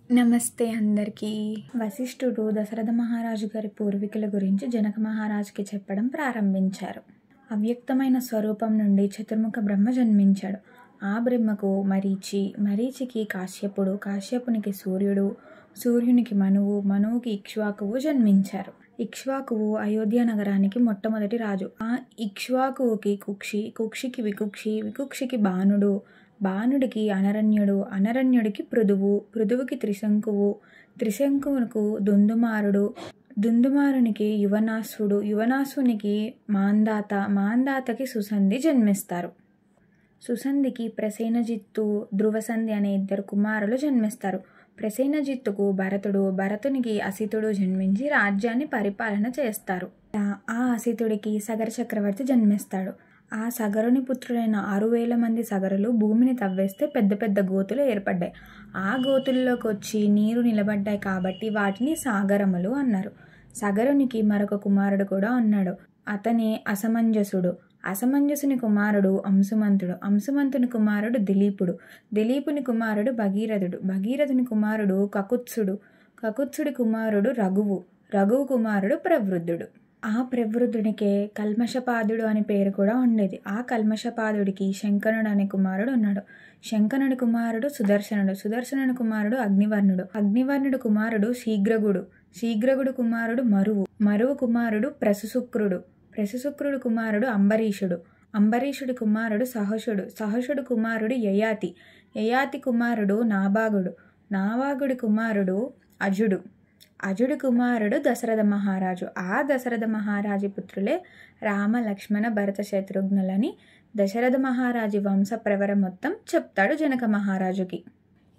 నమస్తే అందరికీ. వశిష్ఠుడు దశరథ మహారాజు గారి పూర్వీకుల గురించి జనక మహారాజుకి చెప్పడం ప్రారంభించారు. అవ్యక్తమైన స్వరూపం నుండి చతుర్ముఖ బ్రహ్మ జన్మించాడు. ఆ బ్రహ్మకు మరీచి, మరీచికి కాశ్యపుడు, కాశ్యపునికి సూర్యుడు, సూర్యునికి మనువు, మనువుకి ఇక్ష్వాకువు జన్మించారు. ఇక్ష్వాకువు అయోధ్య నగరానికి మొట్టమొదటి రాజు. ఆ ఇక్ష్వాకువుకి కుక్షి, కుక్షికి వికుక్షి, వికుక్షికి బాణుడు, బాణుడికి అనరణ్యుడు, అనరణ్యుడికి పృథువు, పృథువుకి త్రిశంకువు, త్రిశంకువునకు దుందుమారుడు, దుందుమారునికి యువనాశ్వుడు, యువనాశ్వునికి మాంధాత, మాంధాతకి సుసంధి జన్మిస్తారు. సుసంధికి ప్రసేనజిత్తు, ధ్రువసంధి అనే 2 కుమారులు జన్మిస్తారు. ప్రసేనజిత్తుకు భరతుడు, భరతునికి అసితుడు జన్మించి రాజ్యాన్ని పరిపాలన చేస్తారు. ఆ అసితుడికి సగర చక్రవర్తి జన్మిస్తాడు. ఆ సగరుని పుత్రులైన 6,000 మంది సగరులు భూమిని తవ్వేస్తే పెద్ద పెద్ద గోతులు ఏర్పడ్డాయి. ఆ గోతుల్లోకి వచ్చి నీరు నిలబడ్డాయి కాబట్టి వాటిని సాగరములు అన్నారు. సగరునికి మరొక కుమారుడు కూడా ఉన్నాడు. అతనే అసమంజసుడు. అసమంజసుని కుమారుడు అంశుమంతుడు, అంశుమంతుని కుమారుడు దిలీపుడు, దిలీపుని కుమారుడు భగీరథుడు, భగీరథుని కుమారుడు కకుత్సుడు, కకుత్సుడి కుమారుడు రఘువు, రఘువు కుమారుడు ప్రవృద్ధుడు. ఆ ప్రవృద్ధునికే కల్మషపాదుడు అని పేరు కూడా ఉండేది. ఆ కల్మషపాదుడికి శంకనుడు అనే కుమారుడు ఉన్నాడు. శంకనుడి కుమారుడు సుదర్శనుడు, సుదర్శనుడి కుమారుడు అగ్నివర్ణుడు, అగ్నివర్ణుడు కుమారుడు శీఘ్రగుడు, శీఘ్రగుడు కుమారుడు మరువు, మరువు కుమారుడు ప్రసుశుక్రుడు, ప్రసుశుక్రుడు కుమారుడు అంబరీషుడు, అంబరీషుడి కుమారుడు సహసుడు, సహసుడు కుమారుడు యయాతి, యయాతి కుమారుడు నాభాగుడు, నాభాగుడి కుమారుడు అజుడు, అజుడి కుమారుడు దశరథ మహారాజు. ఆ దశరథ మహారాజు పుత్రులే రామ, లక్ష్మణ, భరత, శత్రుఘ్నులని దశరథ మహారాజు వంశ ప్రవర మొత్తం చెప్తాడు జనక మహారాజుకి.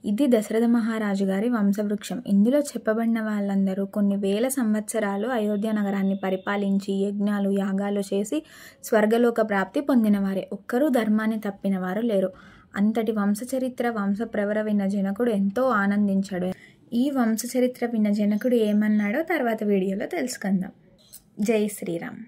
ఇది దశరథ మహారాజు గారి వంశవృక్షం. ఇందులో చెప్పబడిన వాళ్ళందరూ కొన్ని వేల సంవత్సరాలు అయోధ్య నగరాన్ని పరిపాలించి యజ్ఞాలు, యాగాలు చేసి స్వర్గలోక ప్రాప్తి పొందినవారే. ఒక్కరూ ధర్మాన్ని తప్పిన వారు లేరు. అంతటి వంశచరిత్ర, వంశ ప్రవర విన్న జనకుడు ఎంతో ఆనందించాడు. ఈ వంశచరిత్ర విన్న జనకుడు ఏమన్నాడో తర్వాత వీడియోలో తెలుసుకుందాం. జై శ్రీరామ్.